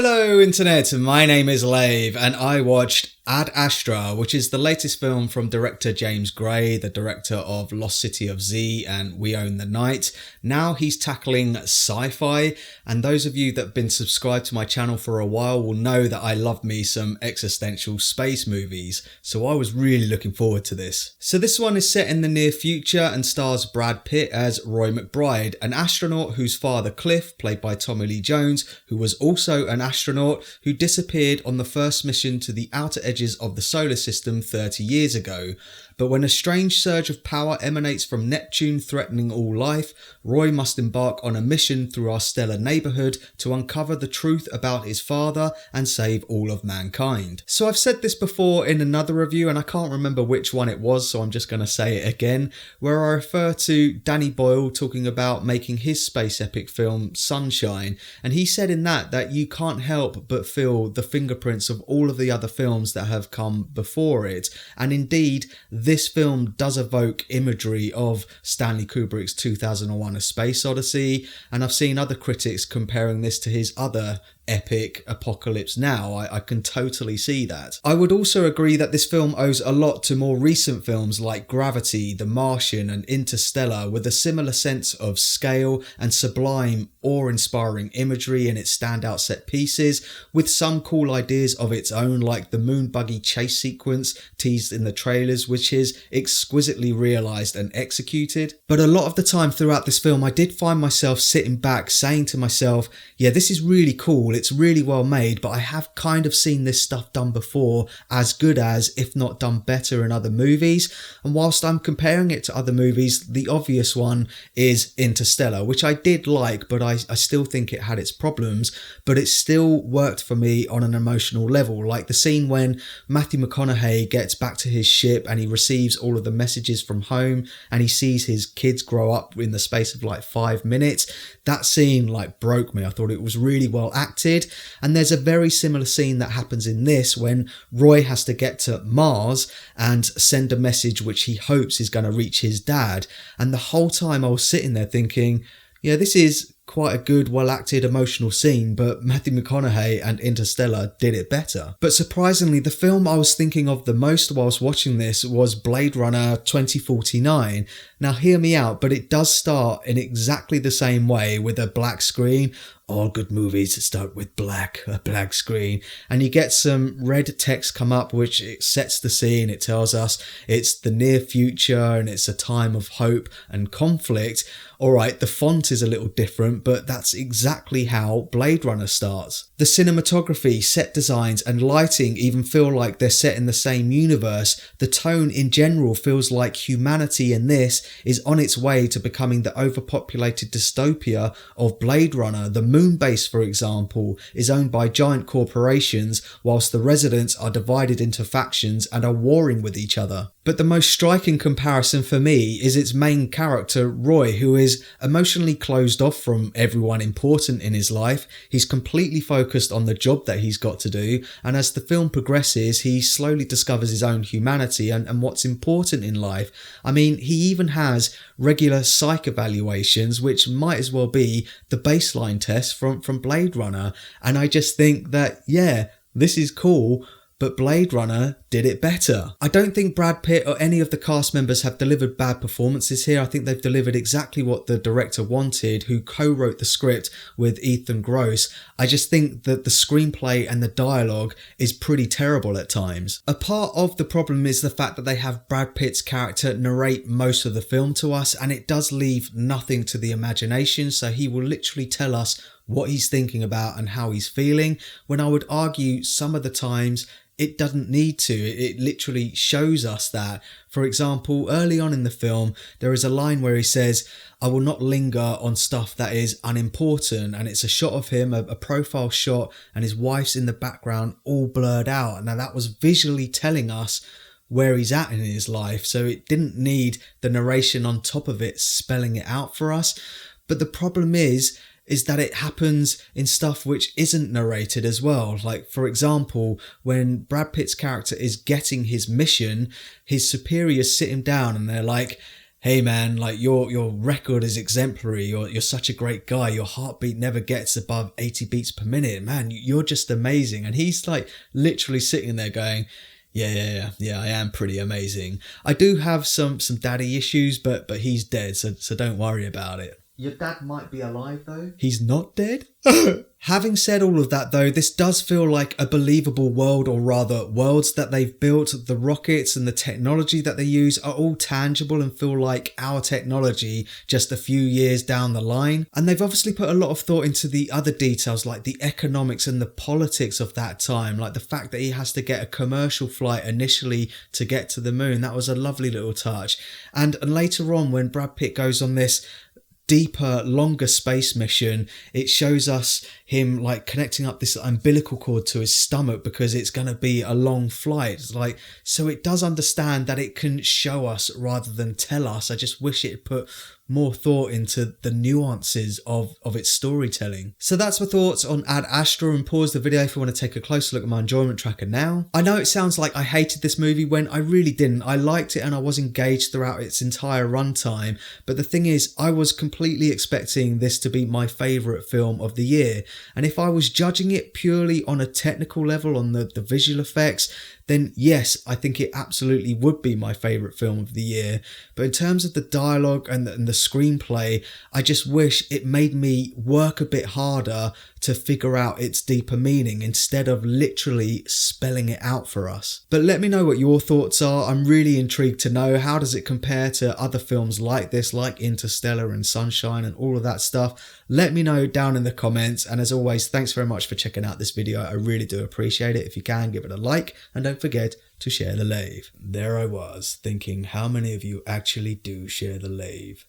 Hello internet, my name is Lave and I watched Ad Astra, which is the latest film from director James Gray, the director of Lost City of Z and We Own the Night. Now he's tackling sci-fi, and those of you that have been subscribed to my channel for a while will know that I love me some existential space movies, so I was really looking forward to this. So this one is set in the near future and stars Brad Pitt as Roy McBride, an astronaut whose father Cliff, played by Tommy Lee Jones, who was also an astronaut, who disappeared on the first mission to the outer edges of the solar system 30 years ago. But when a strange surge of power emanates from Neptune threatening all life, Roy must embark on a mission through our stellar neighbourhood to uncover the truth about his father and save all of mankind. So I've said this before in another review and I can't remember which one it was, so I'm just going to say it again, where I refer to Danny Boyle talking about making his space epic film Sunshine, and he said in that you can't help but feel the fingerprints of all of the other films that have come before it, and indeed this film does evoke imagery of Stanley Kubrick's 2001 A Space Odyssey, and I've seen other critics comparing this to his other epic Apocalypse Now. I can totally see that. I would also agree that this film owes a lot to more recent films like Gravity, The Martian and Interstellar, with a similar sense of scale and sublime, awe-inspiring imagery in its standout set pieces, with some cool ideas of its own like the moon buggy chase sequence teased in the trailers, which is exquisitely realised and executed. But a lot of the time throughout this film I did find myself sitting back saying to myself, yeah, this is really cool, it's really well made, but I have kind of seen this stuff done before, as good as, if not done better in other movies. And whilst I'm comparing it to other movies, the obvious one is Interstellar, which I did like, but I still think it had its problems, but it still worked for me on an emotional level. Like the scene when Matthew McConaughey gets back to his ship and he receives all of the messages from home and he sees his kids grow up in the space of like 5 minutes. That scene like broke me. I thought it was really well acted. And there's a very similar scene that happens in this when Roy has to get to Mars and send a message which he hopes is going to reach his dad. And the whole time I was sitting there thinking, yeah, this is quite a good, well-acted, emotional scene, but Matthew McConaughey and Interstellar did it better. But surprisingly, the film I was thinking of the most whilst watching this was Blade Runner 2049. Now hear me out, but it does start in exactly the same way with a black screen. All good movies start with a black screen, and you get some red text come up which it sets the scene. It tells us it's the near future and it's a time of hope and conflict. Alright, the font is a little different, but that's exactly how Blade Runner starts. The cinematography, set designs and lighting even feel like they're set in the same universe. The tone in general feels like humanity in this is on its way to becoming the overpopulated dystopia of Blade Runner. The moon base, for example, is owned by giant corporations, whilst the residents are divided into factions and are warring with each other. But the most striking comparison for me is its main character, Roy, who is emotionally closed off from everyone important in his life. He's completely focused on the job that he's got to do, and as the film progresses, he slowly discovers his own humanity and what's important in life. I mean, he even has regular psych evaluations, which might as well be the baseline test from Blade Runner. And I just think that, yeah, this is cool, but Blade Runner did it better. I don't think Brad Pitt or any of the cast members have delivered bad performances here. I think they've delivered exactly what the director wanted, who co-wrote the script with Ethan Gross. I just think that the screenplay and the dialogue is pretty terrible at times. A part of the problem is the fact that they have Brad Pitt's character narrate most of the film to us, and it does leave nothing to the imagination, so he will literally tell us what he's thinking about and how he's feeling, when I would argue some of the times it doesn't need to. It literally shows us that. For example, early on in the film, there is a line where he says, I will not linger on stuff that is unimportant, and it's a shot of him, a profile shot, and his wife's in the background all blurred out. Now that was visually telling us where he's at in his life, so it didn't need the narration on top of it spelling it out for us. But the problem is that it happens in stuff which isn't narrated as well. Like, for example, when Brad Pitt's character is getting his mission, his superiors sit him down and they're like, hey man, like your record is exemplary. You're such a great guy. Your heartbeat never gets above 80 beats per minute. Man, you're just amazing. And he's like literally sitting there going, yeah, I am pretty amazing. I do have some daddy issues, but he's dead, so don't worry about it. Your dad might be alive though. He's not dead? Having said all of that though, this does feel like a believable world, or rather worlds that they've built. The rockets and the technology that they use are all tangible and feel like our technology just a few years down the line. And they've obviously put a lot of thought into the other details, like the economics and the politics of that time, like the fact that he has to get a commercial flight initially to get to the moon. That was a lovely little touch. And later on, when Brad Pitt goes on this deeper, longer space mission, it shows us him like connecting up this umbilical cord to his stomach because it's going to be a long flight. Like, so it does understand that it can show us rather than tell us. I just wish it put more thought into the nuances of its storytelling. So that's my thoughts on Ad Astra, and pause the video if you want to take a closer look at my enjoyment tracker now. I know it sounds like I hated this movie when I really didn't. I liked it and I was engaged throughout its entire runtime, but the thing is, I was completely expecting this to be my favourite film of the year, and if I was judging it purely on a technical level, on the visual effects, then yes, I think it absolutely would be my favourite film of the year. But in terms of the dialogue and the screenplay, I just wish it made me work a bit harder to figure out its deeper meaning instead of literally spelling it out for us. But let me know what your thoughts are. I'm really intrigued to know, how does it compare to other films like this, like Interstellar and Sunshine and all of that stuff? Let me know down in the comments. And as always, thanks very much for checking out this video. I really do appreciate it. If you can, give it a like, and don't forget to share the Lave. There I was thinking, how many of you actually do share the Lave?